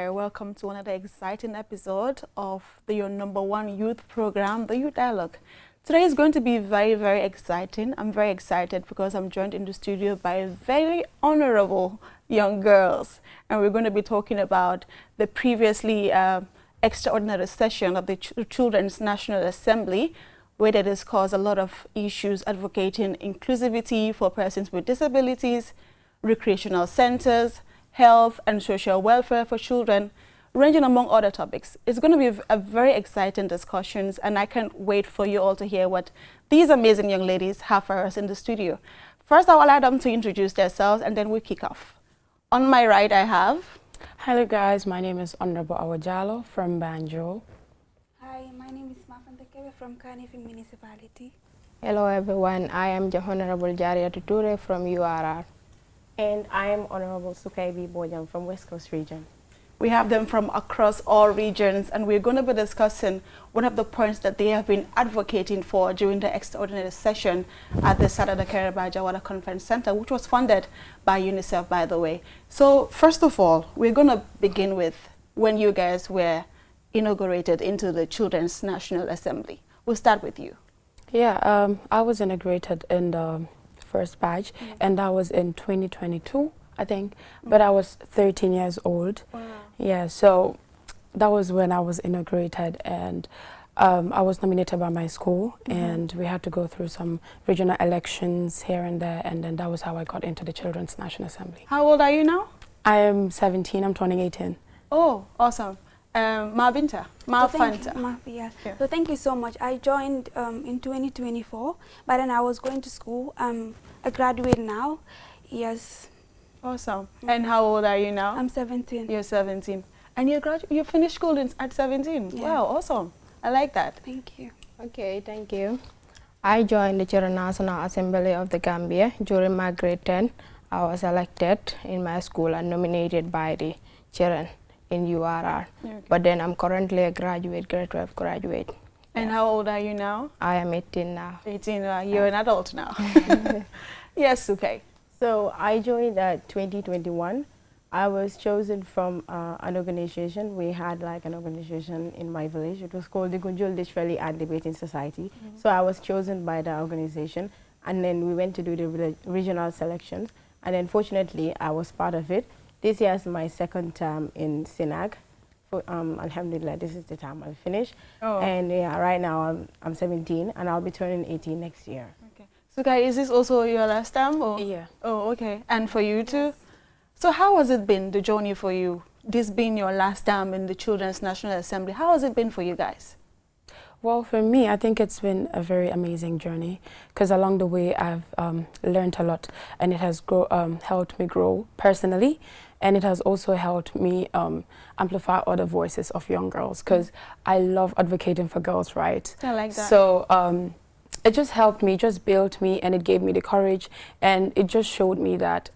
there. Welcome to another exciting episode of your #1 youth program, the Youth Dialogue. Today is going to be very, very exciting. I'm very excited because I'm joined in the studio by very honorable young girls. And we're going to be talking about the previously extraordinary session of the Children's National Assembly, where they discussed a lot of issues advocating inclusivity for persons with disabilities, recreational centers, health and social welfare for children, ranging among other topics. It's going to be a very exciting discussions, and I can't wait for you all to hear what these amazing young ladies have for us in the studio. First, I will allow them to introduce themselves, and then we kick off. On my right, I have... Hello guys, my name is Honorable Awajalo from Banjul. Hi, my name is Mafandekebe from Carnifing Municipality. Hello everyone, I am the Honorable Jaria Tuture from URR. And I am Honorable Sukaibi Bojang from West Coast Region. We have them from across all regions, and we're going to be discussing one of the points that they have been advocating for during the extraordinary session at the Saturday Karaba Jawara Conference Center, which was funded by UNICEF, by the way. So first of all, we're going to begin with when you guys were inaugurated into the Children's National Assembly. We'll start with you. Yeah, I was integrated in the first batch, and that was in 2022, I think, but I was 13 years old. Wow. Yeah, so that was when I was integrated, and I was nominated by my school, and we had to go through some regional elections here and there, and then that was how I got into the Children's National Assembly. How old are you now? I am 17, I'm turning 18. Oh, awesome. Mabinta, Mafanta. Yeah. So thank you so much. I joined in 2024, but then I was going to school. I'm a graduate now. Yes. Awesome. And how old are you now? I'm 17. You're 17. And you finished school at 17? Yeah. Wow, awesome. I like that. Thank you. Okay, thank you. I joined the Children's National Assembly of the Gambia during my grade 10. I was elected in my school and nominated by the children in URR. Okay. But then I'm currently a graduate, grade 12 graduate. And how old are you now? I am 18 now. 18. You're an adult now. Yes, okay. So I joined 2021. I was chosen from an organization. We had like an organization in my village. It was called the Gunjul Dish Valley Art Debating Society. So I was chosen by the organization, and then we went to do the regional selections. And then fortunately, I was part of it. This year is my second term in Sinag. Alhamdulillah, this is the time I'll finish. Oh. And yeah, right now I'm 17, and I'll be turning 18 next year. Okay. So guys, is this also your last time? Or? Yeah. Oh, okay. And for you too? So how has it been, the journey for you? This being your last time in the Children's National Assembly, how has it been for you guys? Well, for me, I think it's been a very amazing journey, because along the way I've learned a lot, and it has helped me grow personally, and it has also helped me amplify other voices of young girls, because I love advocating for girls' rights. I like that. So it just helped me, just built me, and it gave me the courage, and it just showed me that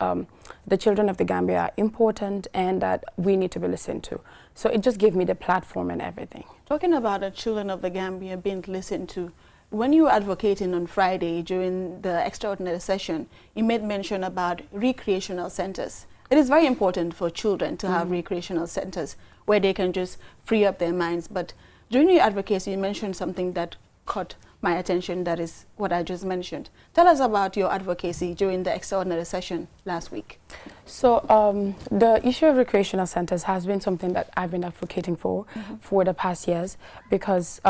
the children of the Gambia are important and that we need to be listened to. So it just gave me the platform and everything. Talking about the children of the Gambia being listened to, when you were advocating on Friday during the extraordinary session, you made mention about recreational centers. It is very important for children to have recreational centers where they can just free up their minds. But during your advocacy, you mentioned something that caught my attention, that is what I just mentioned. Tell us about your advocacy during the extraordinary session last week. So the issue of recreational centers has been something that I've been advocating for the past years, because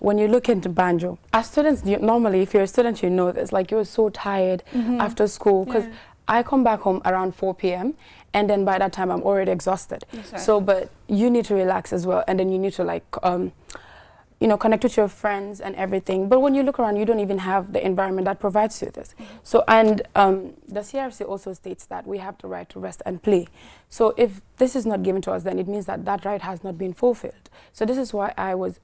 when you look into Banjo, as students, normally if you're a student, you know this, like you're so tired after school, because I come back home around 4 p.m. and then by that time I'm already exhausted. Yes, so, but you need to relax as well, and then you need to like you know, connect with your friends and everything. But when you look around, you don't even have the environment that provides you this. So, and the CRC also states that we have the right to rest and play. So if this is not given to us, then it means that that right has not been fulfilled. So this is why I was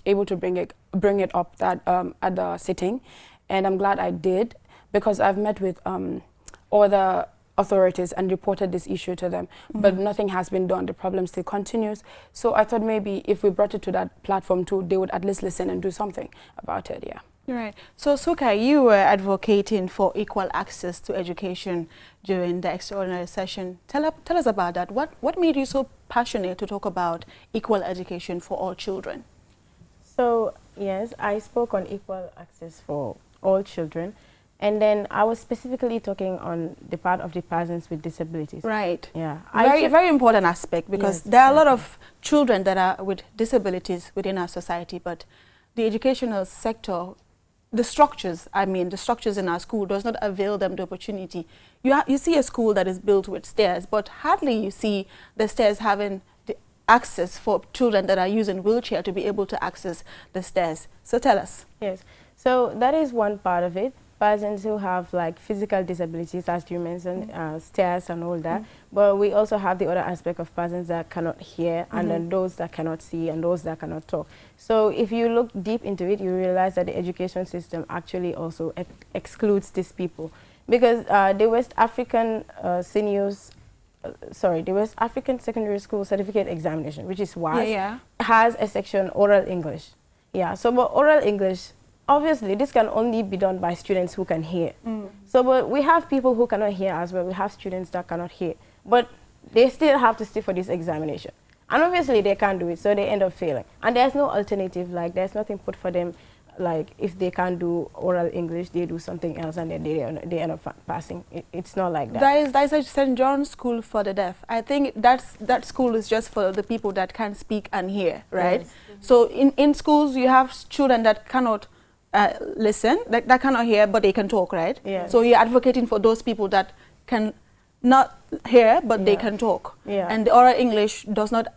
able to bring it up that at the sitting, and I'm glad I did, because I've met with all the authorities and reported this issue to them, but nothing has been done. The problem still continues. So I thought maybe if we brought it to that platform too, they would at least listen and do something about it. Yeah. Right. So, Suka, you were advocating for equal access to education during the extraordinary session. Tell us about that. What made you so passionate to talk about equal education for all children? So, yes, I spoke on equal access for all children. And then I was specifically talking on the part of the persons with disabilities. Right. Yeah. Very important aspect, because yes, there are a lot of children that are with disabilities within our society, but the educational sector, the structures in our school does not avail them the opportunity. You see a school that is built with stairs, but hardly you see the stairs having the access for children that are using wheelchair to be able to access the stairs. So tell us. Yes. So that is one part of it. Persons who have like physical disabilities, as you mentioned, stairs and all that. But we also have the other aspect of persons that cannot hear, and then those that cannot see, and those that cannot talk. So if you look deep into it, you realize that the education system actually also excludes these people, because the West African the West African Secondary School Certificate Examination, which is WAS, has a section oral English. Yeah. So, but oral English, obviously, this can only be done by students who can hear. So, but we have people who cannot hear as well. We have students that cannot hear, but they still have to sit for this examination. And obviously, they can't do it, so they end up failing. And there's no alternative, like there's nothing put for them, like if they can't do oral English, they do something else and then they end up passing. It's not like that. That is a St. John's School for the Deaf. I think that school is just for the people that can speak and hear, right? Yes. So in schools, you have children that cannot listen, that cannot hear, but they can talk, right? Yeah. So you're advocating for those people that can not hear, but they can talk. Yeah. And the oral English does not,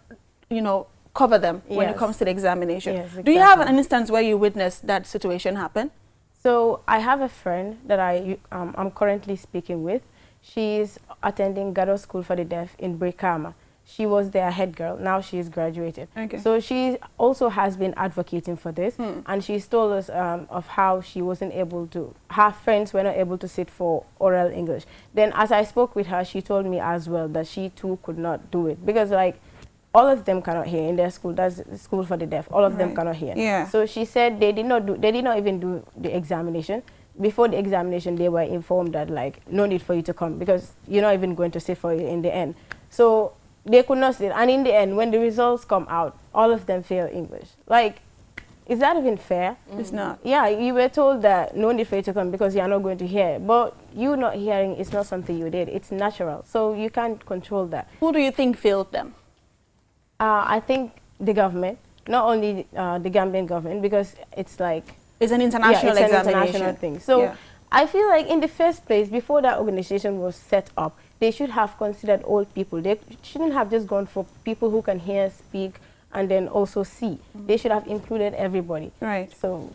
cover them when it comes to the examination. Yes, exactly. Do you have an instance where you witnessed that situation happen? So I have a friend that I'm currently speaking with. She's attending Gado School for the Deaf in Brikama. She was their head girl. Now she's graduated. Okay. So she also has been advocating for this, and she's told us of how she wasn't able to, her friends were not able to sit for oral English. Then as I spoke with her, she told me as well that she too could not do it, because like all of them cannot hear in their school. That's the school for the deaf. All of them cannot hear. Yeah. So she said they did not even do the examination. Before the examination, they were informed that like no need for you to come, because you're not even going to sit for it in the end. So they could not sit, and in the end, when the results come out, all of them fail English. Like, is that even fair? It's not. Yeah, you were told that no need for you to come because you are not going to hear. But you not hearing is not something you did. It's natural, so you can't control that. Who do you think failed them? I think the government, not only the Gambian government, because it's like it's an international examination. An international thing. So I feel like in the first place, before that organization was set up, they should have considered old people. They shouldn't have just gone for people who can hear, speak, and then also see. They should have included everybody. Right. So,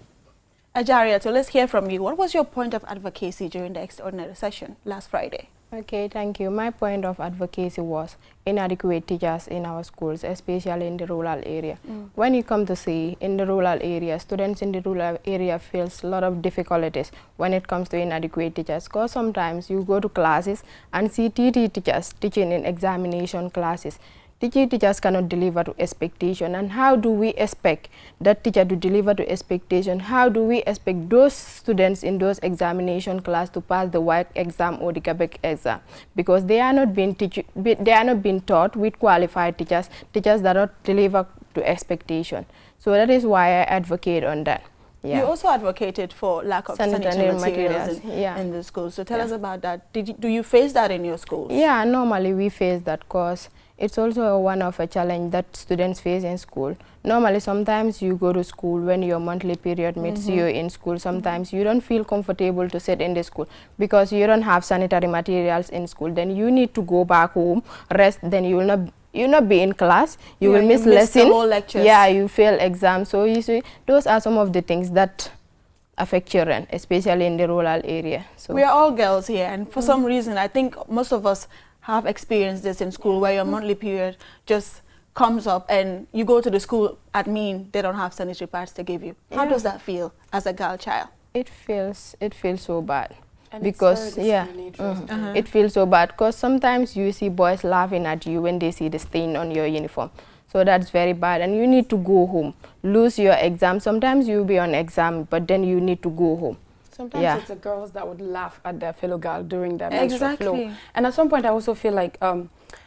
Ajaria, so let's hear from you. What was your point of advocacy during the extraordinary session last Friday? Okay, thank you. My point of advocacy was inadequate teachers in our schools, especially in the rural area. When you come to see in the rural area, students in the rural area face a lot of difficulties when it comes to inadequate teachers, because sometimes you go to classes and see TT teachers teaching in examination classes. Teachers cannot deliver to expectation, and how do we expect that teacher to deliver to expectation? How do we expect those students in those examination class to pass the WAEC exam or the Quebec exam? Because they are not being taught with qualified teachers that don't deliver to expectation. So that is why I advocate on that. Yeah. You also advocated for lack of sanitary materials in the schools. So tell us about that. Do you face that in your schools? Yeah, normally we face that, because it's also one of a challenge that students face in school. Normally, sometimes you go to school when your monthly period meets you in school. Sometimes you don't feel comfortable to sit in the school because you don't have sanitary materials in school. Then you need to go back home, rest. Then you will not be in class. You will miss lesson. The whole lectures. Yeah, you fail exams. So you see, those are some of the things that affect children, especially in the rural area. So we are all girls here, and for some reason, I think most of us have experienced this in school, where your monthly period just comes up and you go to the school admin, they don't have sanitary pads to give you. How does that feel as a girl child? It feels so bad. And because it feels so bad because sometimes you see boys laughing at you when they see the stain on your uniform. So that's very bad, and you need to go home, lose your exam. Sometimes you'll be on exam, but then you need to go home. Sometimes it's the girls that would laugh at their fellow girl during their menstrual flow. Exactly. And at some point, I also feel like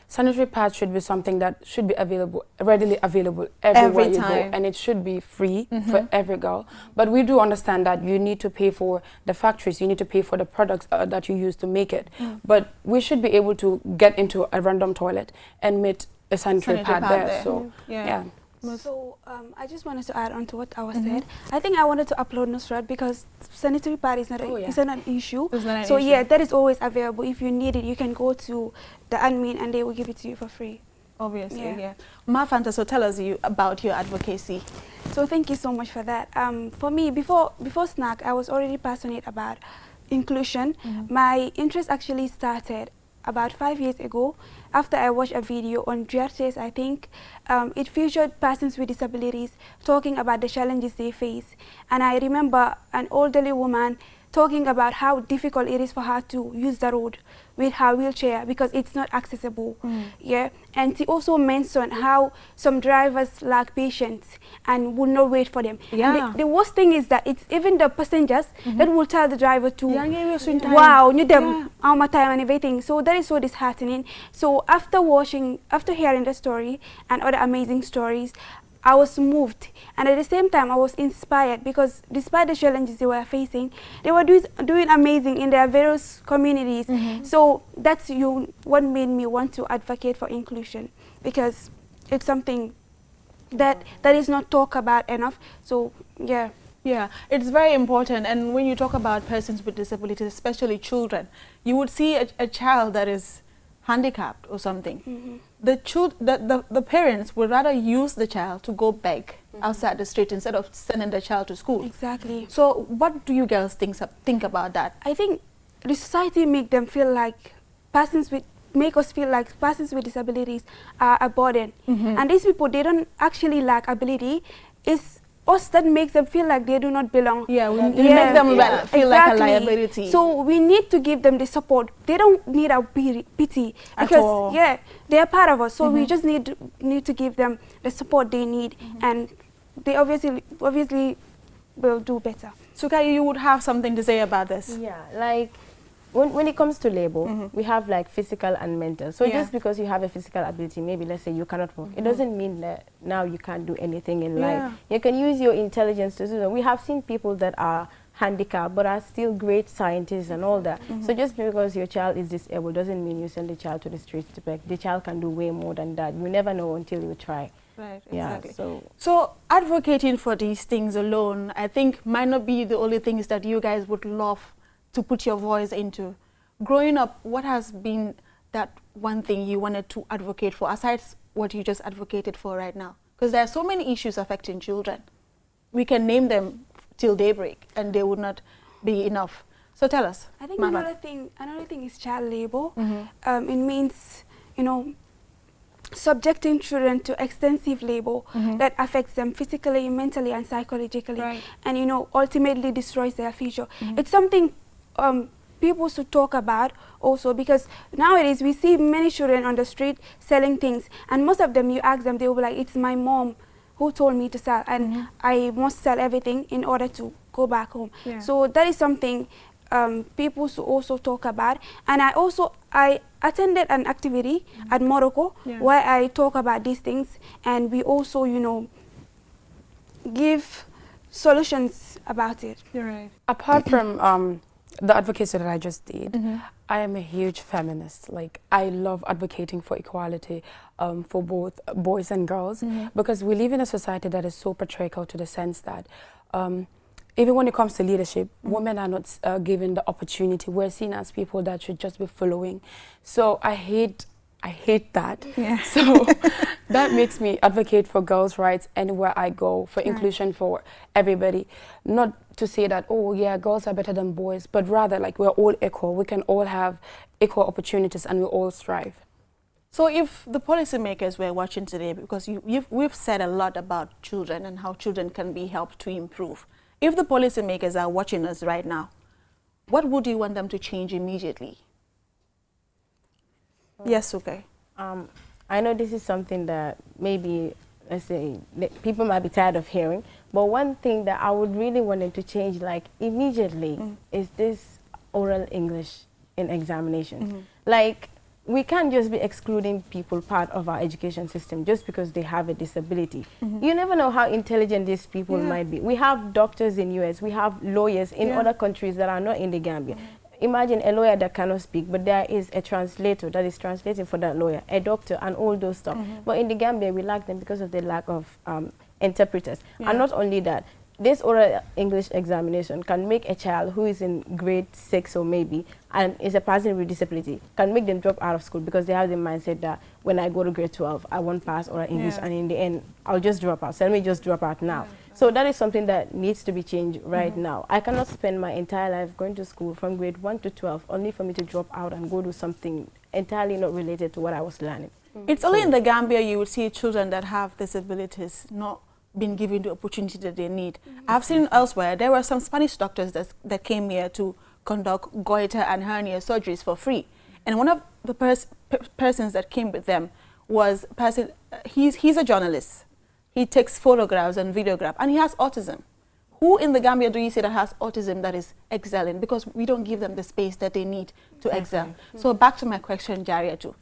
sanitary pads should be something that should be available, readily available everywhere you go, and it should be free for every girl. But we do understand that you need to pay for the factories, you need to pay for the products that you use to make it. But we should be able to get into a random toilet and meet a sanitary pad there. So yeah. So I just wanted to add on to what I was said. I think I wanted to upload Nusrat because sanitary pad is not an issue. So yeah, that is always available. If you need it, you can go to the admin and they will give it to you for free. Obviously, yeah. Fanta, so tell us about your advocacy. So thank you so much for that. For me, before SNAC, I was already passionate about inclusion. My interest actually started about 5 years ago after I watched a video on Duterte, I think. It featured persons with disabilities talking about the challenges they face. And I remember an elderly woman talking about how difficult it is for her to use the road with her wheelchair because it's not accessible. Yeah, and she also mentioned how some drivers lack patience and will not wait for them. Yeah. The worst thing is that it's even the passengers that will tell the driver to wow, you them all my time and everything. So that is so disheartening. So after hearing the story and other amazing stories, I was moved, and at the same time I was inspired because despite the challenges they were facing, they were doing amazing in their various communities. So that's what made me want to advocate for inclusion, because it's something that is not talked about enough. So yeah. Yeah, it's very important. And when you talk about persons with disabilities, especially children, you would see a child that is handicapped or something. The parents would rather use the child to go beg outside the street instead of sending the child to school. Exactly. So what do you girls think about that? I think the society make us feel like persons with disabilities are a burden. And these people, they don't actually lack ability. It's us that makes them feel like they do not belong. Yeah, we make them feel like a liability. So we need to give them the support. They don't need our pity because they are part of us. So we just need to give them the support they need, and they obviously will do better. Sukai, you would have something to say about this? Yeah, like when it comes to labor, we have like physical and mental. So just because you have a physical ability, maybe let's say you cannot work, it doesn't mean that now you can't do anything in life. You can use your intelligence to do that. We have seen people that are handicapped but are still great scientists and all that. So just because your child is disabled doesn't mean you send the child to the streets to beg. The child can do way more than that. You never know until you try. Right, Yeah, exactly. So advocating for these things alone, I think, might not be the only things that you guys would love to put your voice into. Growing up, what has been that one thing you wanted to advocate for, aside what you just advocated for right now? Because there are so many issues affecting children. We can name them till daybreak, and they would not be enough. So tell us. I think another thing is child labor. It means, subjecting children to extensive labor that affects them physically, mentally, and psychologically, and ultimately destroys their future. It's something people should talk about also, because nowadays we see many children on the street selling things, and most of them, you ask them, they will be like, it's my mom who told me to sell, and I must sell everything in order to go back home. So that is something people should also talk about. And I attended an activity at Morocco where I talk about these things, and we also give solutions about it. You're right. Apart from the advocacy that I just did, I am a huge feminist. Like, I love advocating for equality for both boys and girls, because we live in a society that is so patriarchal, to the sense that even when it comes to leadership, women are not given the opportunity. We're seen as people that should just be following. So I hate that. So that makes me advocate for girls' rights anywhere I go, for inclusion for everybody. Not to say that, oh yeah, girls are better than boys, but rather like we're all equal. We can all have equal opportunities and we all strive. So if the policymakers were watching today, because we've said a lot about children and how children can be helped to improve. If the policymakers are watching us right now, what would you want them to change immediately? Yes, okay. I know this is something that maybe, let's say, people might be tired of hearing, but one thing that I would really want them to change, like, immediately, is this oral English in examination. Like, we can't just be excluding people part of our education system just because they have a disability. You never know how intelligent these people might be. We have doctors in US, we have lawyers in other countries that are not in the Gambia. Imagine a lawyer that cannot speak, but there is a translator that is translating for that lawyer, a doctor, and all those stuff. But in the Gambia, we lack them because of the lack of interpreters. And not only that, this oral English examination can make a child who is in grade 6 or maybe and is a person with disability, can make them drop out of school because they have the mindset that when I go to grade 12, I won't pass oral English, and in the end, I'll just drop out. So let me just drop out now. So that is something that needs to be changed right now. I cannot spend my entire life going to school from grade 1 to 12 only for me to drop out and go do something entirely not related to what I was learning. It's only in the Gambia you would see children that have disabilities not been given the opportunity that they need. I've seen elsewhere, there were some Spanish doctors that came here to conduct goiter and hernia surgeries for free. And one of the persons that came with them was he's a journalist. He takes photographs and videographs, and he has autism. Who in the Gambia do you say that has autism that is excelling? Because we don't give them the space that they need to excel. So back to my question, Jaria, too.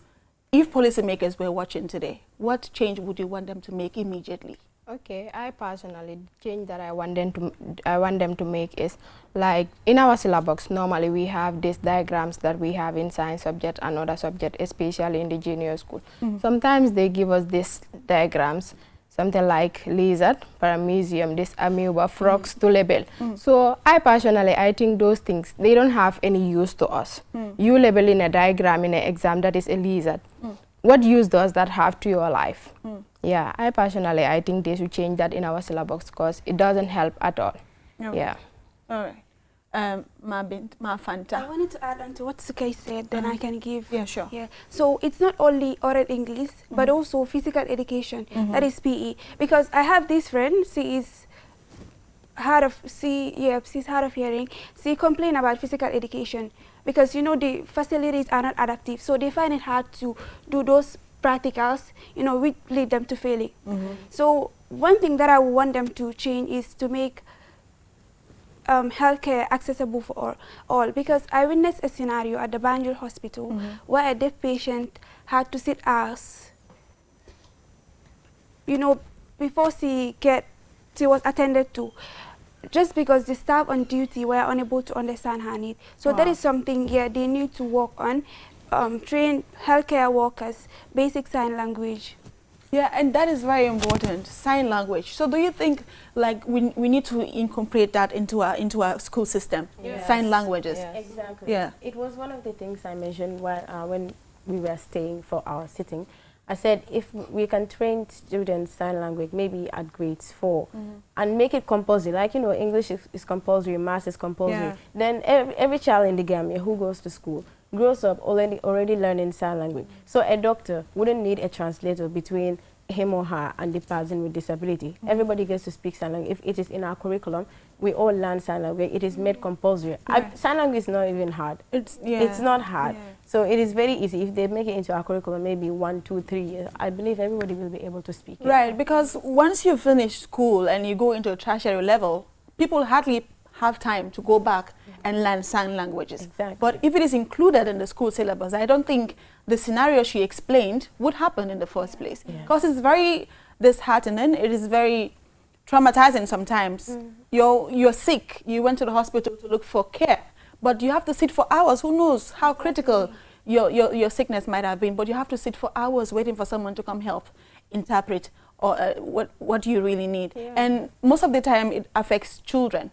If policymakers were watching today, what change would you want them to make immediately? Okay, I personally, change that I want them to make is, like, in our syllabus normally we have these diagrams that we have in science subject and other subject, especially in the junior school. Sometimes they give us these diagrams, something like lizard, paramecium, this amoeba, frogs to label. So I personally, I think those things, they don't have any use to us. You label in a diagram in an exam that is a lizard. What use does that have to your life? Yeah, I personally, I think they should change that in our syllabus because it doesn't help at all. Okay. Yeah. All right. Ma Fanta. I wanted to add on to what Sukay said, then I can give. Yeah, sure. Yeah. So it's not only oral English, but also physical education, that is PE. Because I have this friend, she's hard of hearing. She complained about physical education because, you know, the facilities are not adaptive, so they find it hard to do those practicals, you know, which lead them to failing. So one thing that I want them to change is to make healthcare accessible for all, because I witnessed a scenario at the Banjul hospital where a deaf patient had to sit hours, you know, before she was attended to, just because the staff on duty were unable to understand her need. So that is something they need to work on. Train healthcare workers basic sign language. Yeah, and that is very important, sign language. So do you think, like, we need to incorporate that into our school system, sign languages? Yes. Exactly. Yeah. It was one of the things I mentioned when we were staying for our sitting. I said if we can train students sign language maybe at grades 4 and make it compulsory, like, you know, English is compulsory, math is compulsory, then every child in the Gambia who goes to school grows up already learning sign language. So a doctor wouldn't need a translator between him or her and the person with disability. Everybody gets to speak sign language. If it is in our curriculum, we all learn sign language. It is made compulsory. Sign language is not even hard. It's not hard. So it is very easy. If they make it into our curriculum, maybe 1, 2, 3 years, I believe everybody will be able to speak it. Right, because once you finish school and you go into a tertiary level, people hardly have time to go back and learn sign languages. Exactly. But if it is included in the school syllabus, I don't think the scenario she explained would happen in the first place. Because it's very disheartening, it is very traumatizing sometimes. You're sick, you went to the hospital to look for care, but you have to sit for hours. Who knows how critical your sickness might have been, but you have to sit for hours waiting for someone to come help interpret or what you really need. And most of the time it affects children.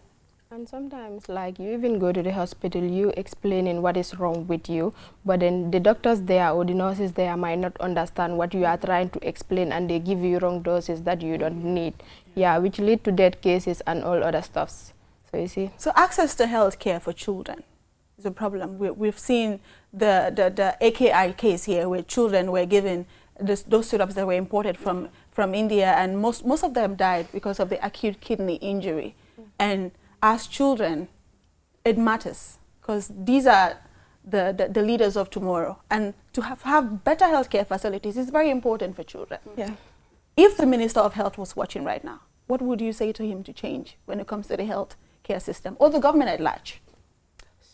And sometimes, like, you even go to the hospital, you explaining what is wrong with you, but then the doctors there or the nurses there might not understand what you are trying to explain, and they give you wrong doses that you don't need. Yeah, which lead to death cases and all other stuffs. So you see. So access to health care for children is a problem. We've seen the AKI case here where children were given those syrups that were imported from India, and most of them died because of the acute kidney injury. And as children, it matters because these are the leaders of tomorrow. And to have better healthcare facilities is very important for children. Yeah. If the Minister of Health was watching right now, what would you say to him to change when it comes to the health care system or the government at large?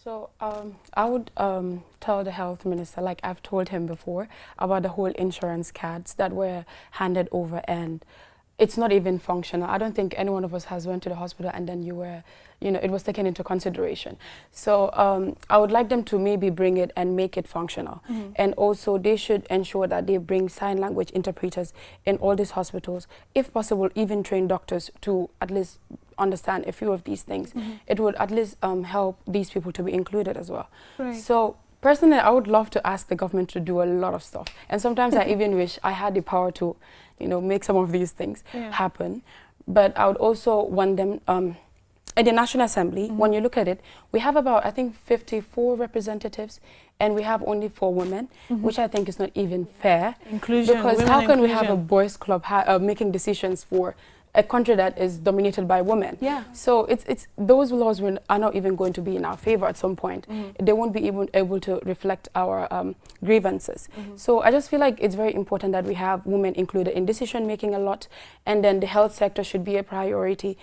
So I would tell the health minister, like I've told him before, about the whole insurance cards that were handed over, and it's not even functional. I don't think any one of us has went to the hospital and then it was taken into consideration. So I would like them to maybe bring it and make it functional. And also they should ensure that they bring sign language interpreters in all these hospitals. If possible, even train doctors to at least understand a few of these things. It would at least help these people to be included as well. Right. So personally, I would love to ask the government to do a lot of stuff. And sometimes I even wish I had the power to, make some of these things happen. But I would also want them, at the National Assembly, when you look at it, we have about, I think, 54 representatives, and we have only 4 women, which I think is not even fair. Inclusion. Because how can we have a boys' club making decisions for a country that is dominated by women? Yeah. So it's those laws are not even going to be in our favor at some point. They won't be able to reflect our grievances. So I just feel like it's very important that we have women included in decision making a lot, and then the health sector should be a priority.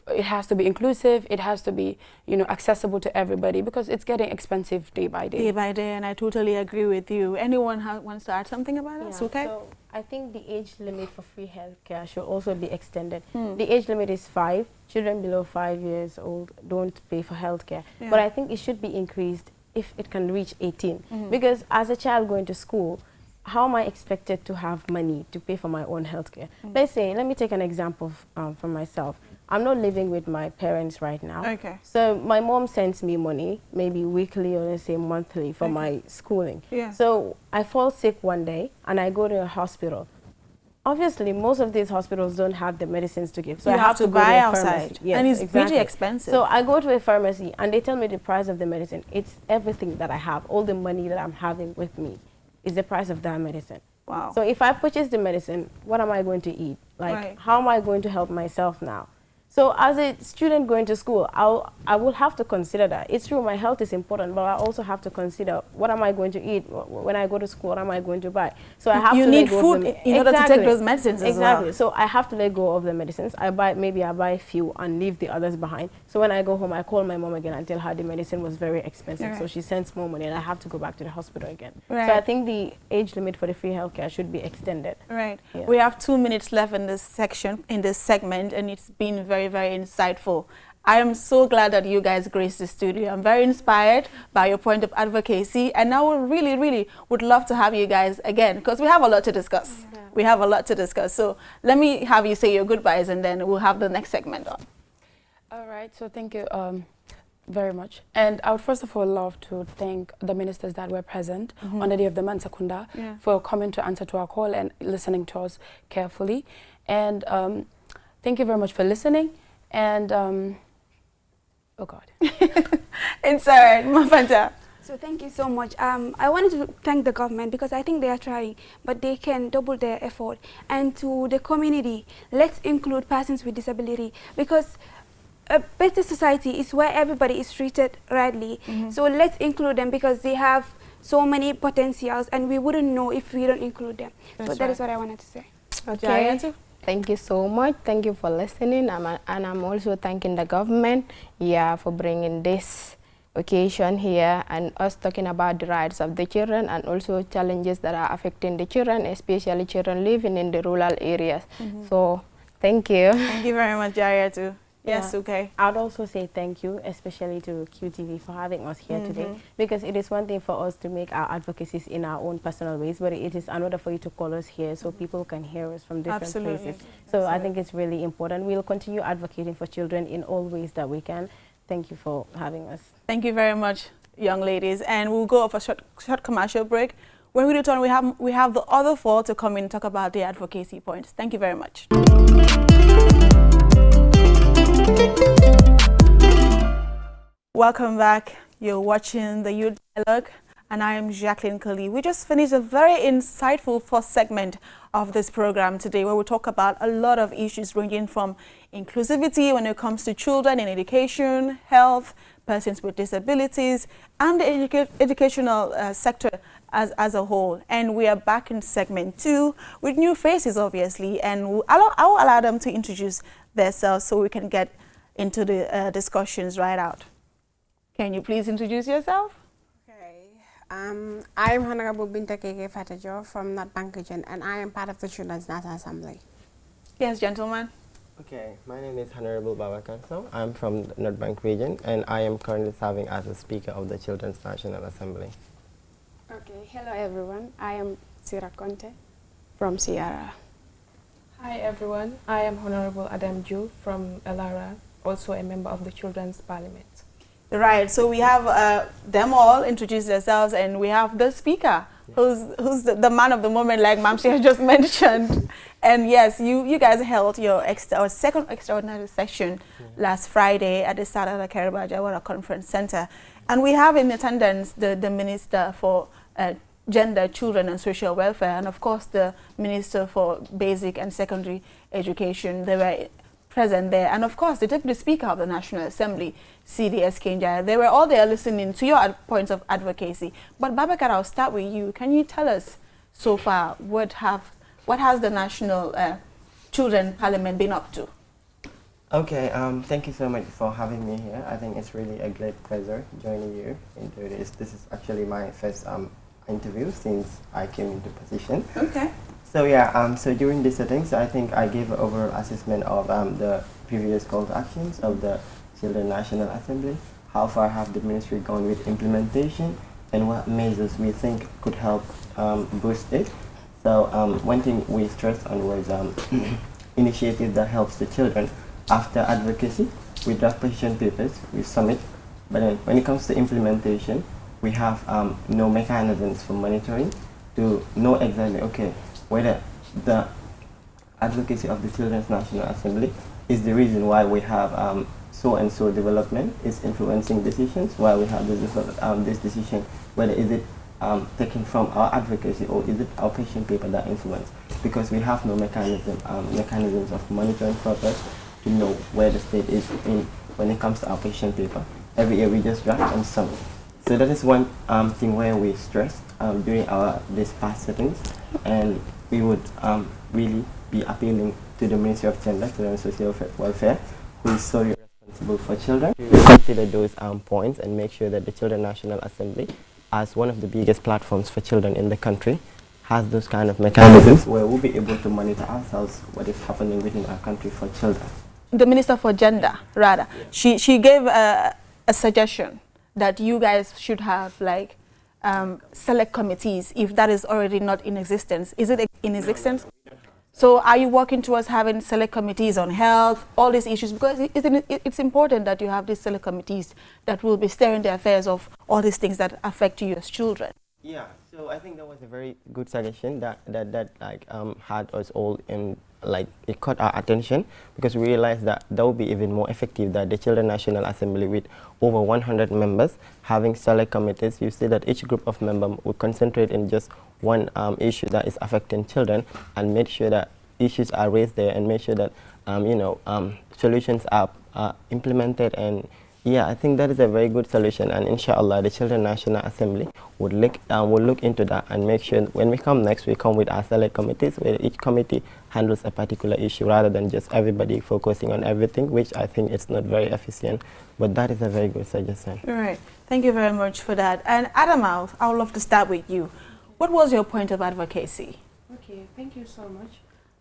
It has to be inclusive, it has to be, accessible to everybody, because it's getting expensive day by day. Day by day, and I totally agree with you. Anyone wants to add something about that? Yeah, Okay. so I think the age limit for free healthcare should also be extended. The age limit is 5. Children below 5 years old don't pay for healthcare. Yeah. But I think it should be increased if it can reach 18. Because as a child going to school, how am I expected to have money to pay for my own healthcare? Let me take an example from myself. I'm not living with my parents right now. Okay. So my mom sends me money, maybe weekly or let's say monthly, for my schooling. Yeah. So I fall sick one day and I go to a hospital. Obviously, most of these hospitals don't have the medicines to give. So You I have to go buy a outside. pharmacy. Yes, And it's exactly. pretty expensive. So I go to a pharmacy and they tell me the price of the medicine. It's everything that I have, all the money that I'm having with me is the price of that medicine. Wow. So if I purchase the medicine, what am I going to eat? Right. How am I going to help myself now? So as a student going to school, I will have to consider that. It's true, my health is important, but I also have to consider what am I going to eat when I go to school, what am I going to buy? So I have to need let go food of the in order to take those medicines as well. Exactly. So I have to let go of the medicines. Maybe I buy a few and leave the others behind. So when I go home, I call my mom again and tell her the medicine was very expensive. Right. So she sends more money and I have to go back to the hospital again. Right. So I think the age limit for the free healthcare should be extended. Right. Yeah. We have 2 minutes left in this segment, and it's been very, very insightful. I am so glad that you guys graced the studio. I'm very inspired by your point of advocacy, and I would really would love to have you guys again, because we have a lot to discuss. Yeah. We have a lot to discuss. So let me have you say your goodbyes, and then we'll have the next segment on. All right, so thank you very much. And I would first of all love to thank the ministers that were present on the day of the Man Secunda for coming to answer to our call and listening to us carefully. And thank you very much for listening. And, oh God. It's all right, Mafanta. So thank you so much. I wanted to thank the government because I think they are trying, but they can double their effort. And to the community, let's include persons with disability, because a better society is where everybody is treated rightly. So let's include them, because they have so many potentials and we wouldn't know if we don't include them. That's so that is what I wanted to say. Okay. Thank you so much. Thank you for listening. And I'm also thanking the government, for bringing this occasion here and us talking about the rights of the children and also challenges that are affecting the children, especially children living in the rural areas. So thank you. Thank you very much, Jaya, too. Yes, Yeah. okay. I'd also say thank you, especially to QTV for having us here today, because it is one thing for us to make our advocacies in our own personal ways, but it is another for you to call us here so people can hear us from different places. So I think it's really important. We'll continue advocating for children in all ways that we can. Thank you for having us. Thank you very much, young ladies. And we'll go off a short commercial break. When we return, we have the other 4 to come in and talk about the advocacy points. Thank you very much. Welcome back. You're watching the Youth Dialogue, and I am Jacqueline Kali. We just finished a very insightful first segment of this program today, where we talk about a lot of issues ranging from inclusivity when it comes to children in education, health, persons with disabilities, and the educational sector as a whole. And we are back in segment 2 with new faces, obviously, and I will allow them to introduce themselves so we can get into the discussions right out. Can you please introduce yourself? Okay, I'm Honorable Binta Keke Fatajo from North Bank Region, and I am part of the Children's National Assembly. Yes, gentlemen. Okay, my name is Honorable Baba Kanso. I'm from the North Bank Region, and I am currently serving as the Speaker of the Children's National Assembly. Okay, hello everyone. I am Sira Conte from Sierra. Hi everyone, I am Honorable Adam Ju from Elara, also a member of the Children's Parliament. Right, so we have them all introduce themselves, and we have the speaker, who's the man of the moment, like Mamsi has just mentioned. And yes, you guys held your second extraordinary session last Friday at the Sarada Karabajawara Conference Center. And we have in attendance the Minister for Gender, Children and Social Welfare, and of course the Minister for Basic and Secondary Education. They were present there, and of course the Deputy Speaker of the National Assembly, CDS Kenjaya. They were all there listening to your points of advocacy. But Babakar, I'll start with you. Can you tell us so far what has the National Children Parliament been up to? Okay, thank you so much for having me here. I think it's really a great pleasure joining you into this. This is actually my first interview since I came into position. Okay. So yeah, so during these settings, I think I gave an overall assessment of the previous call to actions of the Children National Assembly, how far have the ministry gone with implementation, and what measures we think could help boost it. So one thing we stressed on was initiative that helps the children. After advocacy, we draft position papers, we submit, but then when it comes to implementation, we have no mechanisms for monitoring to know exactly, okay, whether the advocacy of the Children's National Assembly is the reason why we have so-and-so development is influencing decisions, why we have this decision, whether is it taken from our advocacy or is it our position paper that influence, because we have no mechanisms of monitoring purpose to know where the state is in when it comes to our position paper. Every year we just draft and submit. So that is one thing where we stressed during these past settings, and we would really be appealing to the Ministry of Gender, Children and Social Welfare, who is solely responsible for children, to consider those points and make sure that the Children National Assembly, as one of the biggest platforms for children in the country, has those kind of mechanisms where we'll be able to monitor ourselves what is happening within our country for children. The Minister for Gender, rather, she gave a suggestion that you guys should have like select committees if that is already not in existence. Is it in existence? No, so are you working towards having select committees on health, all these issues? Because it's important that you have these select committees that will be steering the affairs of all these things that affect you as children. Yeah, so I think that was a very good suggestion that had us all in, like, it caught our attention, because we realized that would be even more effective, that the Children National Assembly with over 100 members having select committees, you see that each group of members would concentrate in just one issue that is affecting children and make sure that issues are raised there and make sure that solutions are implemented. And yeah, I think that is a very good solution, and inshallah the Children National Assembly would look into that and make sure when we come next, we come with our select committees where each committee handles a particular issue rather than just everybody focusing on everything, which I think it's not very efficient. But that is a very good suggestion. All right, thank you very much for that. And Adam, I would love to start with you. What was your point of advocacy? Okay, thank you so much.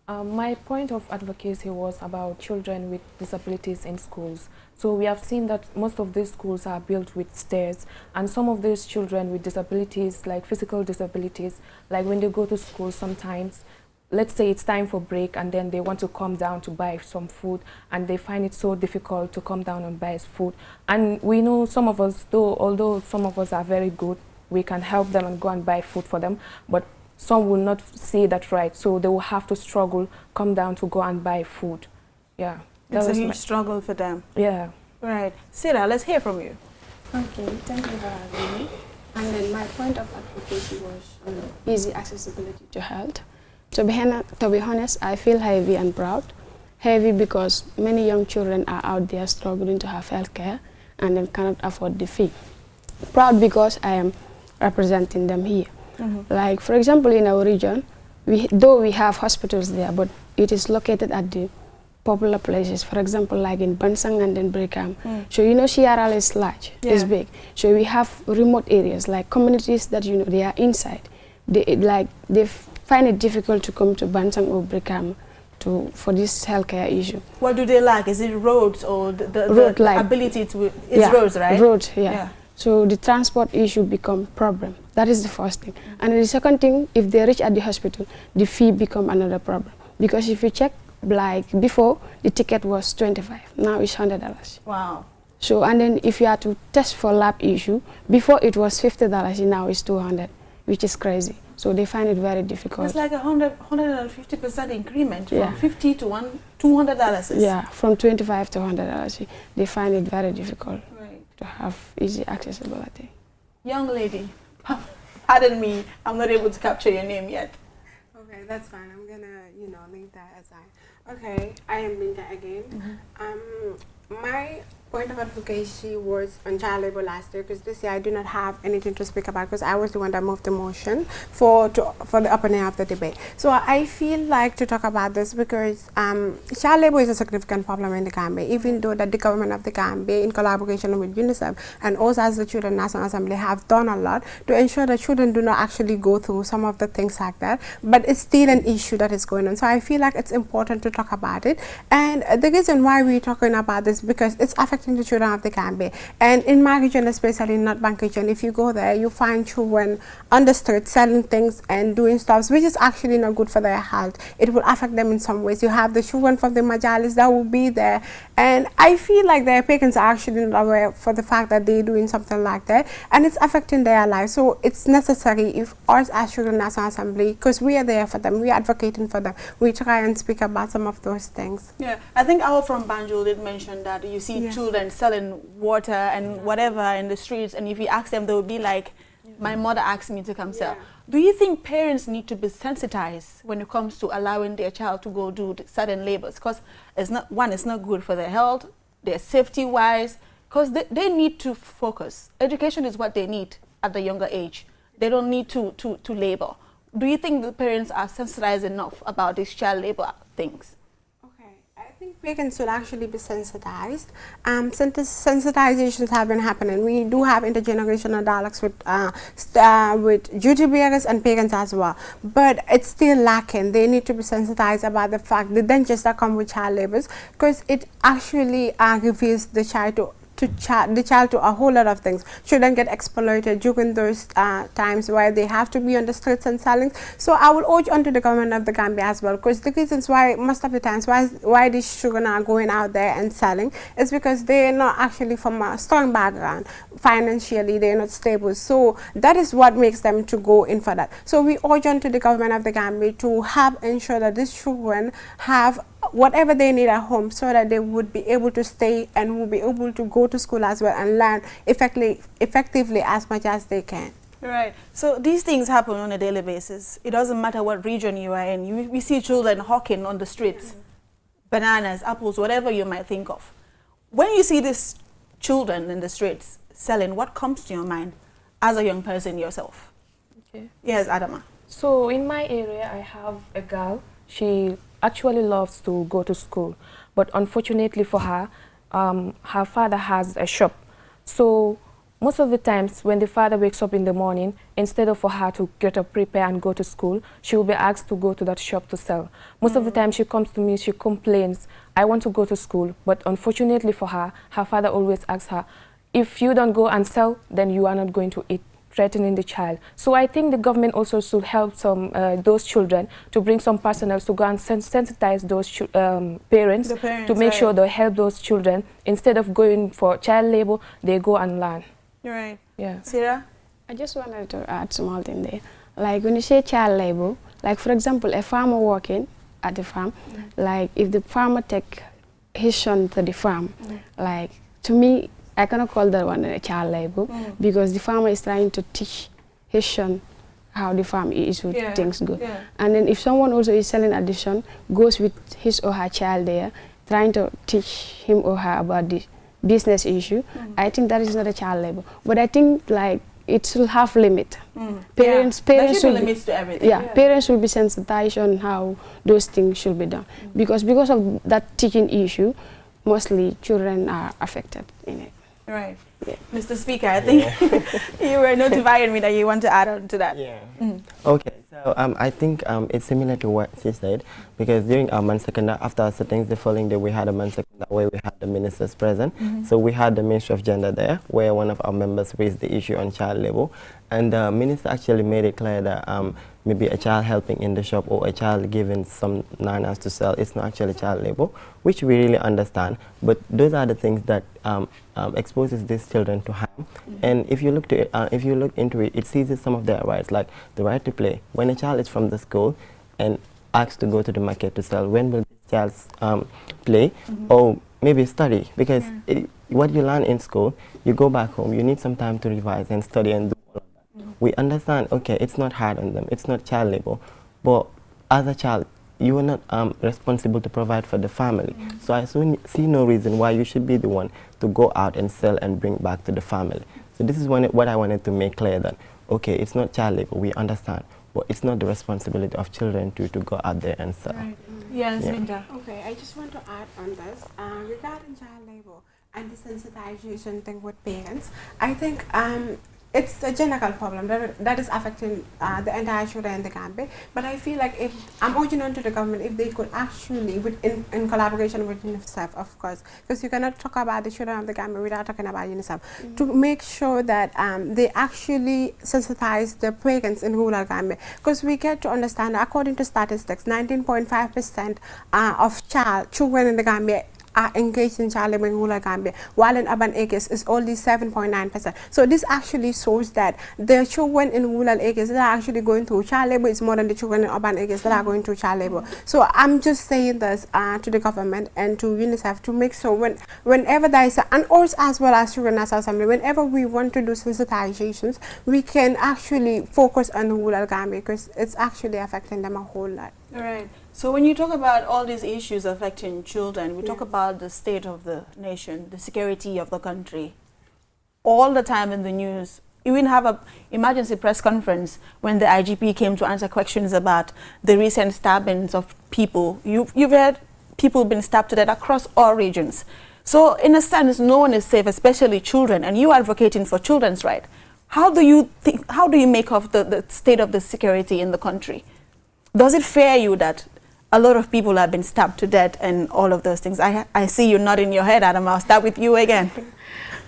My point of advocacy was about children with disabilities in schools. So we have seen that most of these schools are built with stairs, and some of these children with disabilities, like physical disabilities, like when they go to school sometimes, let's say it's time for break and then they want to come down to buy some food and they find it so difficult to come down and buy food. And we know some of us, although some of us are very good, we can help them and go and buy food for them, but some will not see that right, so they will have to struggle, come down to go and buy food. Yeah. It's a huge struggle for them. Yeah. Right. Sira, let's hear from you. Okay, thank you for having me. And then my point of advocacy was easy accessibility to health. To be honest, I feel heavy and proud. Heavy because many young children are out there struggling to have health care, and then cannot afford the fee. Proud because I am representing them here. Like, for example, in our region, though we have hospitals there, but it is located at the popular places, for example, like in Bansang and then Brikam. So, you know, CRL is large, it's big. So we have remote areas, like communities that, you know, they are inside. They find it difficult to come to Bansang or Brikam for this healthcare issue. What do they lack? Is it roads or the ability to, roads, right? Roads, yeah. So the transport issue become problem. That is the first thing. And the second thing, if they reach at the hospital, the fee become another problem. Because if you check, like before, the ticket was $25, now it's $100. Wow. So, and then if you are to test for lab issue, before it was $50, now it's $200, which is crazy. So they find it very difficult. It's like 150% increment from $50 to $200. Yeah, from $25 to $100. They find it very difficult to have easy accessibility. Young lady, pardon me, I'm not able to capture your name yet. Okay, that's fine. I'm gonna, you know, leave that aside. Okay, I am Binta again. My point of advocacy was on child labor last year, because this year I do not have anything to speak about because I was the one that moved the motion for the opening of the debate. So I feel like to talk about this because child labor is a significant problem in the Gambia, even though that the government of the Gambia, in collaboration with UNICEF and also as the Children National Assembly, have done a lot to ensure that children do not actually go through some of the things like that, but it's still an issue that is going on. So I feel like it's important to talk about it, and the reason why we're talking about this because it's affecting the children of the Gambia. And in my region, especially in North Bank region, if you go there, you find children on the street selling things and doing stuff which is actually not good for their health. It will affect them in some ways. You have the children from the Majalis that will be there, and I feel like their parents are actually not aware for the fact that they're doing something like that, and it's affecting their lives. So it's necessary, if us as Children National Assembly, because we are there for them, we are advocating for them, we try and speak about some of those things. Yeah, I think our from Banjul did mention that you see children selling water and whatever in the streets, and if you ask them, they will be like, my mother asked me to come sell. Do you think parents need to be sensitized when it comes to allowing their child to go do certain labors? Because it's not good for their health, their safety wise, because they need to focus. Education is what they need at the younger age. They don't need to labor. Do you think the parents are sensitized enough about these child labor things? I think parents should actually be sensitized. Sensitizations have been happening. We do have intergenerational dialogues with duty bearers and parents as well, but it's still lacking. They need to be sensitized about the fact, the dangers that come with child labors, because it actually reveals the child to a whole lot of things. Children get exploited during those times where they have to be on the streets and selling. So I will urge onto the government of the Gambia as well, because the reasons why most of the times why these children are going out there and selling is because they are not actually from a strong background. Financially, they are not stable. So that is what makes them to go in for that. So we urge onto the government of the Gambia to ensure that these children have whatever they need at home, so that they would be able to stay and will be able to go to school as well and learn effectively as much as they can. Right. So these things happen on a daily basis. It doesn't matter what region you are in. We see children hawking on the streets, bananas, apples, whatever you might think of. When you see these children in the streets selling, what comes to your mind as a young person yourself? Okay. Yes, Adama. So in my area, I have a girl. She actually loves to go to school, but unfortunately for her, her father has a shop. So most of the times when the father wakes up in the morning, instead of for her to get up, prepare and go to school, she will be asked to go to that shop to sell. Most of the time she comes to me, she complains, I want to go to school, but unfortunately for her, her father always asks her, if you don't go and sell, then you are not going to eat, threatening the child. So I think the government also should help those children to bring some personnel to go and sensitize those parents to make sure they help those children. Instead of going for child labor, they go and learn. You're right. Yeah. Sarah? I just wanted to add small thing there. Like when you say child labor, like for example, a farmer working at the farm, like if the farmer take his son to the farm, like to me, I cannot call that one a child labor because the farmer is trying to teach his son how the farm is with things go. Yeah. And then if someone also is selling at the son, goes with his or her child there, trying to teach him or her about the business issue, I think that is not a child labor. But I think like it should have limit. Parents there should be limits to everything. Parents will be sensitized on how those things should be done. Because of that teaching issue, mostly children are affected in it. Right. Mr. Speaker, I think you were notifying me that you want to add on to that. Okay, so I think it's similar to what she said, because during our Mansakanda, after our sittings the following day, we had a Mansakanda where we had the ministers present. So we had the Ministry of Gender there, where one of our members raised the issue on child labor, and the minister actually made it clear that maybe a child helping in the shop or a child given some nanas to sell, it's not actually child labor, which we really understand. But those are the things that exposes these children to harm. And if you look to it, if you look into it, it seizes some of their rights, like the right to play. When a child is from the school and asked to go to the market to sell, when will this child play or maybe study? Because what you learn in school, you go back home, you need some time to revise and study and do all of that. We understand, okay, it's not hard on them, it's not child labor, but as a child, you are not responsible to provide for the family. So I see no reason why you should be the one to go out and sell and bring back to the family. So this is what I wanted to make clear, that, okay, it's not child labor, we understand, but it's not the responsibility of children to go out there and sell. Right. Yes, Minta. Okay, I just want to add on this. Regarding child labor and the sensitization thing with parents, I think it's a general problem that is affecting the entire children in the Gambia. But I feel like if I'm urging on to the government, if they could actually, in collaboration with UNICEF, of course, because you cannot talk about the children of the Gambia without talking about UNICEF, to make sure that they actually sensitize the parents in rural Gambia. Because we get to understand, according to statistics, 19.5% of children in the Gambia are engaged in child labor in rural Gambia, while in urban areas is only 7.9%. So this actually shows that the children in rural areas that are actually going through child labor is more than the children in urban areas that are going through child labor. So I'm just saying this to the government and to UNICEF to make sure whenever there is, and also as well as Children National Assembly, whenever we want to do sensitizations, we can actually focus on rural Gambia, because it's actually affecting them a whole lot. All right. So when you talk about all these issues affecting children, we talk about the state of the nation, the security of the country. All the time in the news, you even have an emergency press conference when the IGP came to answer questions about the recent stabbings of people. You've heard people being stabbed to death across all regions. So in a sense, no one is safe, especially children, and you are advocating for children's rights. How do you make of the state of the security in the country? Does it fear you that a lot of people have been stabbed to death and all of those things? I see you nodding your head, Adam. I'll start with you again.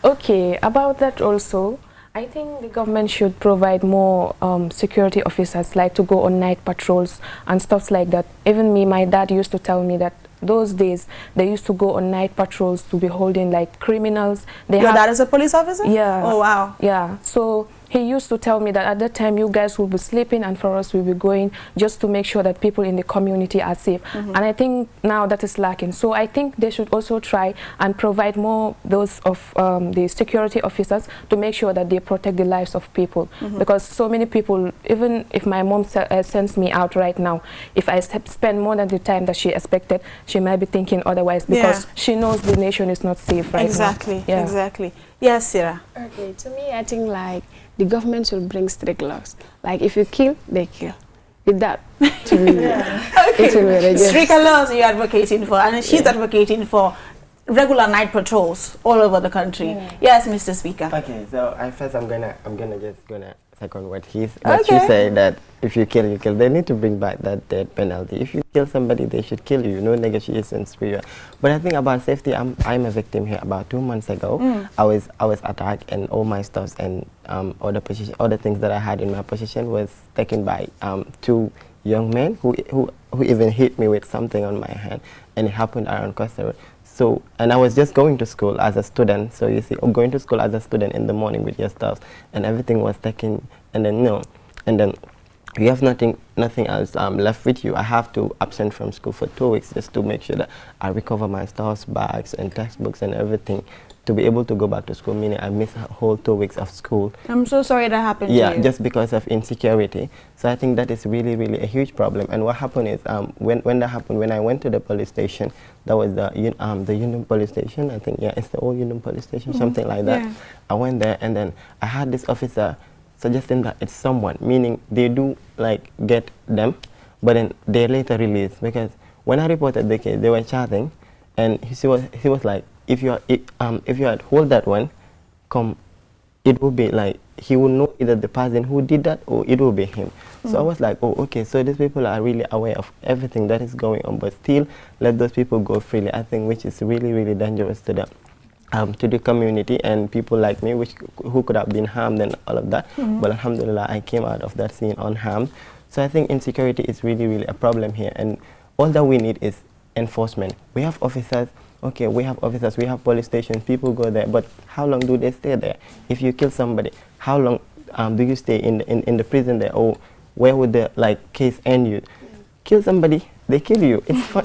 Okay, about that also, I think the government should provide more security officers, like to go on night patrols and stuff like that. Even me, my dad used to tell me that those days they used to go on night patrols to be holding like criminals. Your dad is a police officer? Yeah. Oh, wow. Yeah. So he used to tell me that at that time you guys will be sleeping and for us we'll be going just to make sure that people in the community are safe. And I think now that is lacking. So I think they should also try and provide more those of the security officers to make sure that they protect the lives of people. Because so many people, even if my mom sends me out right now, if I spend more than the time that she expected, she might be thinking otherwise, because she knows the nation is not safe right now. Exactly, exactly. Yes, Sarah. Okay, to me, I think like the government should bring strict laws. Like if you kill, they kill. With that, to me, it will be reduced. Stricter laws you're advocating for, and she's advocating for regular night patrols all over the country. Yes, Mr. Speaker. Okay, so I'm gonna second what you say, that if you kill, you kill. They need to bring back that death penalty. If you kill somebody, they should kill you. No negotiations period. But I think about safety, I'm a victim here. About 2 months ago, I was attacked, and all my stuffs and other things that I had in my possession was taken by 2 young men who even hit me with something on my hand, and it happened around Costa. So, and I was just going to school as a student. So you see, going to school as a student in the morning with your stuff, and everything was taken, and then you have nothing else left with you. I have to absent from school for 2 weeks just to make sure that I recover my stuff, bags and textbooks and everything to be able to go back to school, meaning I missed a whole 2 weeks of school. I'm so sorry that happened to you. Just because of insecurity. So I think that is really, really a huge problem. And what happened is, when that happened, when I went to the police station, that was the Union police station, I think, it's the old Union police station, something like that. Yeah. I went there, and then I had this officer suggesting that it's someone, meaning they do like get them, but then they later release, because when I reported the case, they were chatting, and he was like, if you had hold that one, it will be like he will know either the person who did that or it will be him. So I was like, oh, okay, so these people are really aware of everything that is going on, but still let those people go freely, I think, which is really, really dangerous to the community and people like me, who could have been harmed and all of that. But alhamdulillah, I came out of that scene unharmed. So I think insecurity is really, really a problem here, and all that we need is enforcement. We have officers. Okay, we have officers, we have police stations, people go there, but how long do they stay there? If you kill somebody, how long do you stay in the prison there, or where would the case end you? Kill somebody, they kill you. It's fine.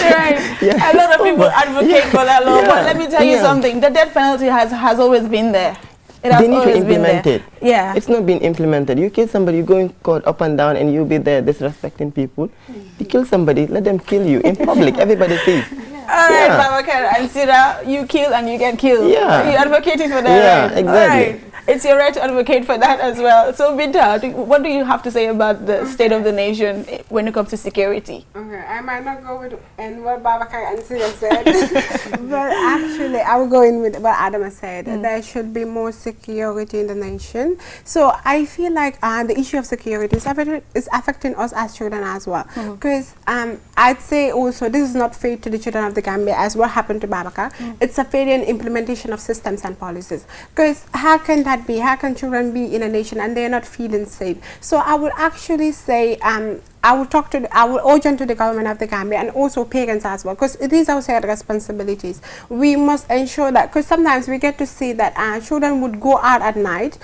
Right. Yeah. A lot of people advocate for that law, but let me tell you something. The death penalty has always been there. They need to implement it. Yeah. It's not being implemented. You kill somebody, you go in court up and down, and you be there disrespecting people. You kill somebody, let them kill you in public. Everybody sees. All right, Babakar and Sira, you kill and you get killed. Yeah. You're advocating for that, yeah, right? Exactly. All right. It's your right to advocate for that as well. So, Binta, what do you have to say about the state of the nation when it comes to security? Okay, I might not go with what Babakar and Sira said, but actually I will go in with what Adam said. There should be more security in the nation. So I feel like the issue of security is affecting us as children as well. Because I'd say also this is not fair to the children of the Gambia as what happened to Babakar. It's a failure in implementation of systems and policies. Because how can that be? How can children be in a nation and they're not feeling safe? So I would actually say I will urge on to the government of the Gambia and also parents as well, because it is our shared responsibilities. We must ensure that, because sometimes we get to see that children would go out at night.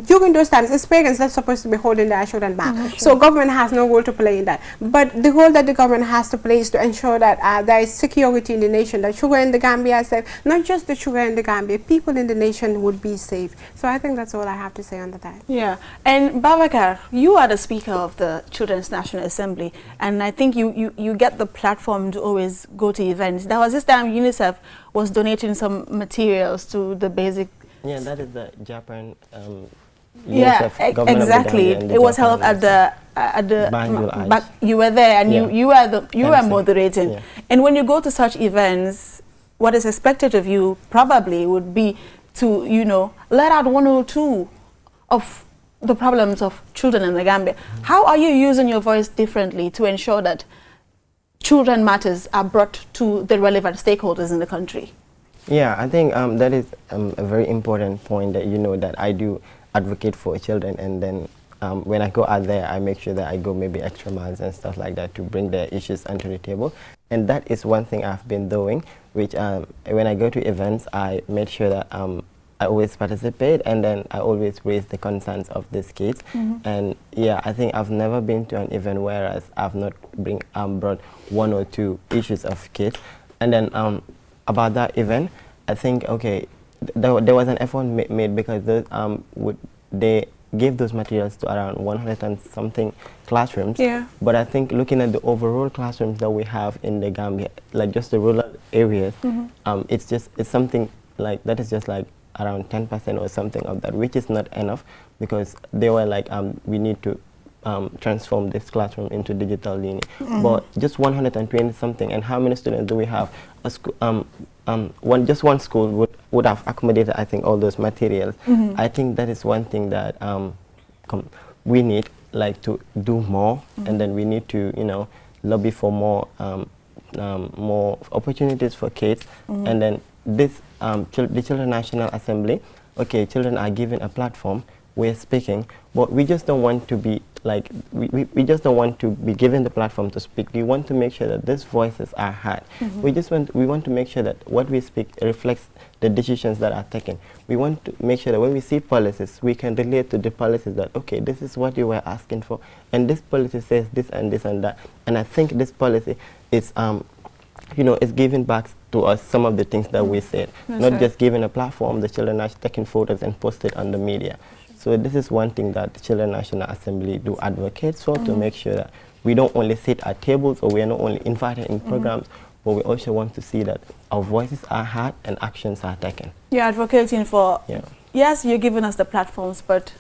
During those times, it's parents that's supposed to be holding their children back. So government has no role to play in that. But the role that the government has to play is to ensure that there is security in the nation, that children in the Gambia are safe. Not just the children in the Gambia, people in the nation would be safe. So I think that's all I have to say on that. Yeah. And Babakar, you are the Speaker of the Children's National Assembly, and I think you get the platform to always go to events. There was this time UNICEF was donating some materials to the basic. Yeah, that is the Japan. Exactly. It was held at the back. You were there, and you were moderating. Yeah. And when you go to such events, what is expected of you probably would be to let out one or two of the problems of children in the Gambia. How are you using your voice differently to ensure that children matters are brought to the relevant stakeholders in the country? Yeah, I think that is a very important point, that that I do advocate for children, and then when I go out there, I make sure that I go maybe extra miles and stuff like that to bring their issues onto the table. And that is one thing I've been doing, which when I go to events, I make sure that I always participate, and then I always raise the concerns of these kids. And yeah, I think I've never been to an event whereas I've not brought one or two issues of kids. And then about that event, I think, okay, there was an effort made, because they gave those materials to around 100 and something classrooms. Yeah. But I think looking at the overall classrooms that we have in the Gambia, like just the rural areas, it's something like that is just like around 10% or something of that, which is not enough, because they were like, we need to transform this classroom into digital learning. But just 120 something, and how many students do we have? A just one school would have accommodated, I think, all those materials. I think that is one thing that we need to do more, and then we need to lobby for more opportunities for kids. And then this the Children's National Assembly, okay, children are given a platform, we're speaking, but we just don't want to be we just don't want to be given the platform to speak. We want to make sure that these voices are heard. We want to make sure that what we speak reflects the decisions that are taken. We want to make sure that when we see policies, we can relate to the policies that, okay, this is what you were asking for, and this policy says this and this and that. And I think this policy is is giving back to us some of the things that we said. That's Not right. just giving a platform, the children are taking photos and post it on the media. So this is one thing that the Children National Assembly do advocate for, to make sure that we don't only sit at tables, or we are not only invited in programs, but we also want to see that our voices are heard and actions are taken. You're advocating for, Yeah. yes, you're giving us the platforms, but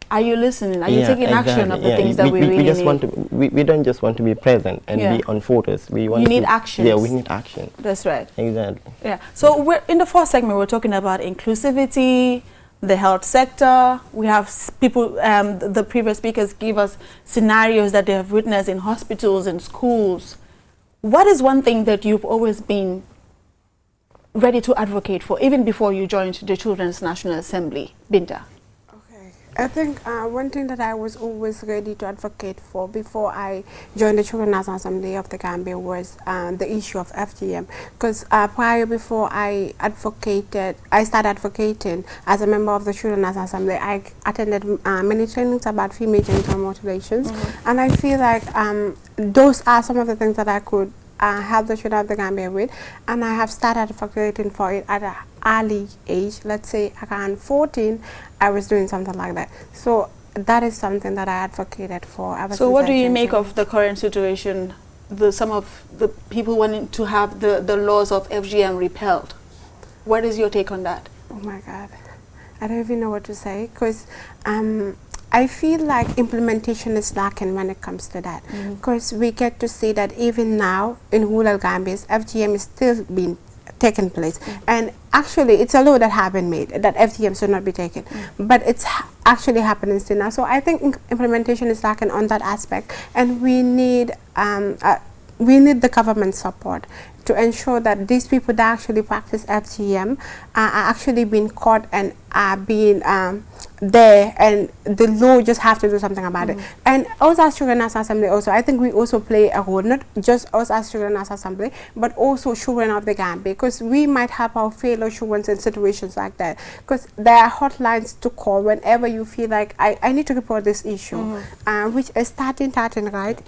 are you listening? Are you taking action of the Yeah, things that we really just need? want to, we don't just want to be present and be on photos. We want You need to, actions. Yeah, we need action. That's right. Exactly. Yeah. So we're in the first segment, we're talking about inclusivity, the health sector. We have people, the previous speakers give us scenarios that they have witnessed in hospitals and schools. What is one thing that you've always been ready to advocate for, even before you joined the Children's National Assembly, Binta? I think one thing that I was always ready to advocate for before I joined the Children's National Assembly of the Gambia was the issue of FGM. Because before I started advocating as a member of the Children's National Assembly, I attended many trainings about female genital mutilations. And I feel like those are some of the things that I could help the children of the Gambia with, and I have started advocating for it at an early age. Let's say around 14, I was doing something like that. So that is something that I advocated for. So what do you make of the current situation, some of the people wanting to have the laws of FGM repealed? What is your take on that? Oh my God, I don't even know what to say, because I feel like implementation is lacking when it comes to that, because we get to see that even now in rural Gambia, FGM is still being taken place, and actually it's a law that have been made that FGM should not be taken, but it's actually happening still now. So I think implementation is lacking on that aspect, and we need the government support to ensure that these people that actually practice FGM are actually being caught and are being there, and the law just have to do something about it. And us as Children National Assembly also, I think we also play a role, not just us as Children National Assembly, but also children of the Gambia, because we might have our fellow children in situations like that, because there are hotlines to call whenever you feel like I need to report this issue, which is 1313, right?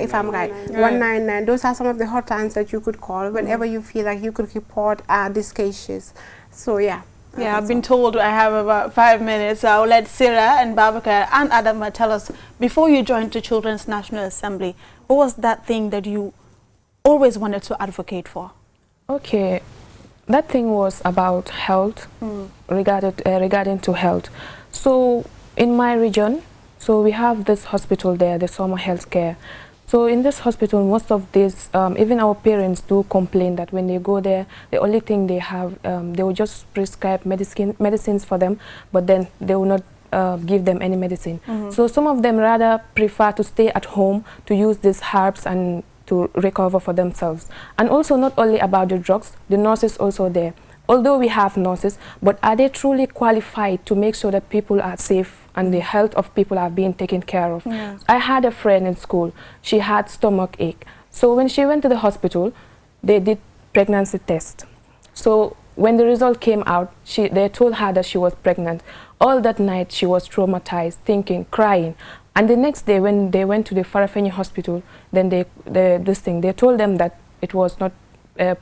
If I'm right, 199. Those are some of the hotlines that you could call whenever you feel like you could report these cases. So yeah. Yeah, I've been told I have about 5 minutes. So I'll let Sarah and Babakar and Adama tell us, before you joined the Children's National Assembly, what was that thing that you always wanted to advocate for? Okay, that thing was about health, regarding to health. So in my region, so we have this hospital there, the Summer Health Care. So in this hospital, most of this, even our parents do complain that when they go there, the only thing they have, they will just prescribe medicines for them, but then they will not give them any medicine. So some of them rather prefer to stay at home to use these herbs and to recover for themselves. And also not only about the drugs, the nurses also there. Although we have nurses, but are they truly qualified to make sure that people are safe and the health of people are being taken care of? Yeah. I had a friend in school, she had stomach ache. So when she went to the hospital, they did pregnancy test. So when the result came out, they told her that she was pregnant. All that night she was traumatized, thinking, crying. And the next day when they went to the Farafenni hospital, then they told them that it was not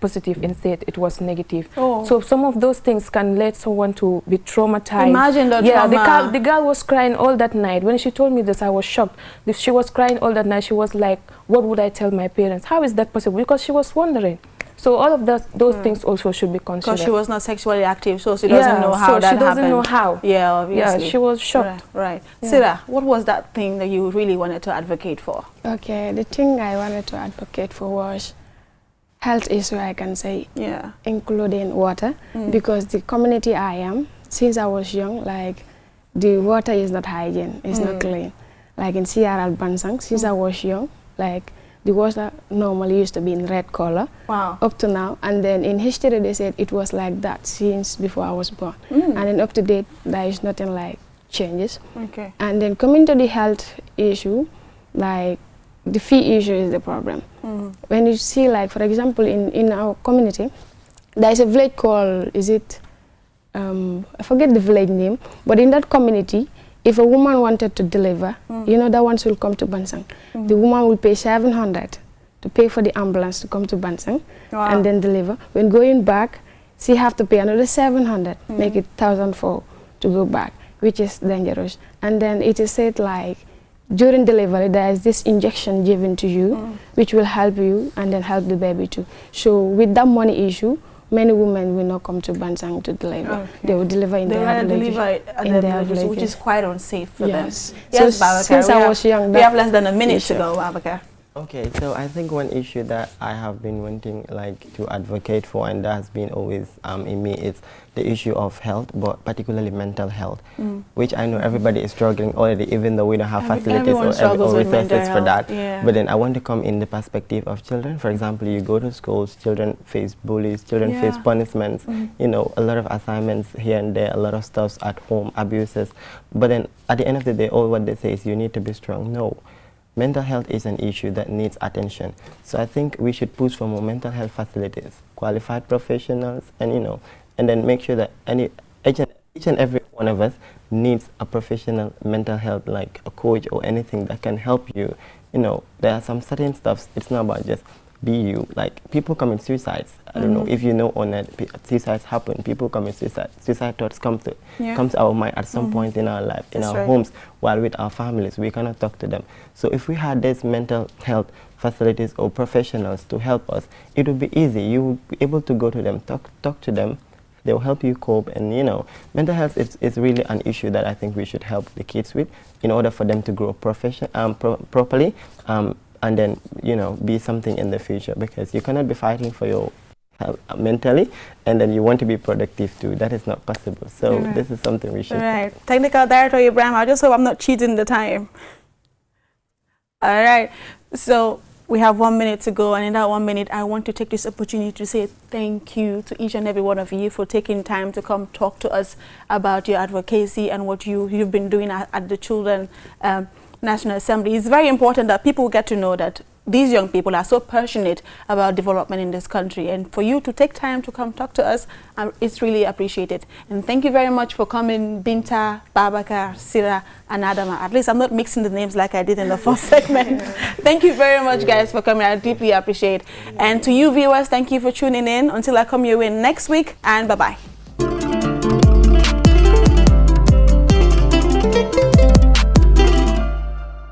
positive, instead it was negative. So some of those things can lead someone to be traumatized. Imagine the trauma. The girl was crying all that night. When she told me this, I was shocked. She was crying all that night. She was like, what would I tell my parents? How is that possible? Because she was wondering. So all of those things also should be considered. Because she was not sexually active, so she doesn't know how that happened. She doesn't know how. Yeah, obviously. Yeah, she was shocked. Right. Sarah, what was that thing that you really wanted to advocate for? Okay, the thing I wanted to advocate for was health issue, I can say, including water, because the community I am, since I was young, like the water is not hygiene, it's not clean. Like in CRL Bansang, since I was young, like the water normally used to be in red color up to now, and then in history they said it was like that since before I was born, and then up to date there is nothing like changes. And then coming to the health issue, like the fee issue is the problem. When you see, like, for example, in our community, there is a village called, I forget the village name, but in that community, if a woman wanted to deliver, you know, that one will come to Bansang. The woman will pay 700 to pay for the ambulance to come to Bansang and then deliver. When going back, she have to pay another 700, make it 1,004 to go back, which is dangerous. And then it is said like, during delivery, there is this injection given to you, which will help you and then help the baby too. So with that money issue, many women will not come to Bansang to deliver. Okay. They will deliver in their villages, which is quite unsafe for them. So Yes, Babakar, since I was young, we have less than a minute to go, Babakar. Okay, so I think one issue that I have been wanting like to advocate for, and that has been always in me, is the issue of health, but particularly mental health, which I know everybody is struggling already, even though we don't have facilities or resources for that. But then I want to come in the perspective of children. For example, you go to schools, children face bullies, children face punishments, you know, a lot of assignments here and there, a lot of stuff at home, abuses. But then at the end of the day, all what they say is you need to be strong. No. Mental health is an issue that needs attention. So I think we should push for more mental health facilities, qualified professionals, and you know, and then make sure that each and every one of us needs a professional mental health, like a coach or anything that can help you. You know, there are some certain stuffs, it's not about just be you. Like people commit suicides. I don't know if you know on that suicides happen. People commit suicide. Suicide thoughts come to our mind at some point in our life, in our homes, while with our families. We cannot talk to them. So if we had these mental health facilities or professionals to help us, it would be easy. You would be able to go to them, talk to them. They'll help you cope, and you know, mental health is really an issue that I think we should help the kids with in order for them to grow properly. And then, you know, be something in the future, because you cannot be fighting for your health mentally and then you want to be productive too. That is not possible. So this is something we should. Right. Technical Director Ibrahim, I just hope I'm not cheating the time. All right. So we have 1 minute to go, and in that 1 minute, I want to take this opportunity to say thank you to each and every one of you for taking time to come talk to us about your advocacy and what you've been doing at the Children National Assembly. It's very important that people get to know that these young people are so passionate about development in this country, and for you to take time to come talk to us, it's really appreciated. And thank you very much for coming, Binta, Babakar, Sira, and Adama. At least I'm not mixing the names like I did in the first segment. Thank you very much, guys, for coming. I deeply appreciate. And to you viewers, thank you for tuning in. Until I come your way next week, and bye-bye.